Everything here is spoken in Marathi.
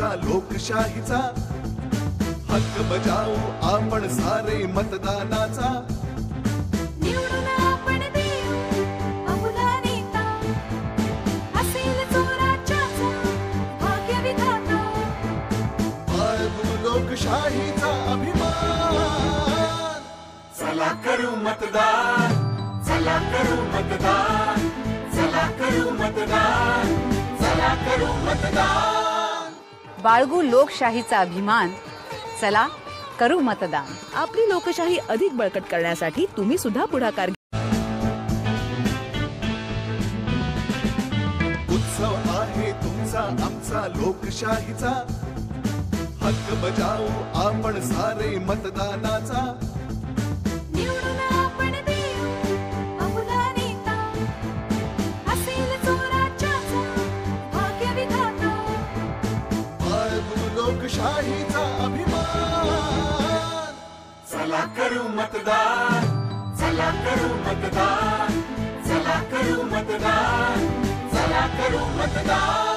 आमचा लोकशाहीचा हक्क बजावू आपण सारे मतदानाचा। निवडून आपण देऊ अमुला नेता, असेल जो राज्याचा भाग्यविधाता। बाळगू लोकशाहीचा अभिमान, चला करू मतदान, चला करू मतदान, चला करू मतदान, चला करू मतदान। बाळगू लोकशाहीचा अभिमान, चला करू मतदान। आपली लोकशाही अधिक बळकट करण्यासाठी तुम्ही सुद्धा पुढाकार घ्या। उत्सव आहे तुमचा आमचा लोकशाहीचा हक्क बजावू आपण सारे मतदानाचा। निवडून आपण देऊ अमुला नेता, असेल जो राज्याचा भाग्यविधाता। बाळगू लोकशाहीचा अभिमान, चला करू मतदान, चला करू मतदान, चला करू मतदान, चला करू मतदान।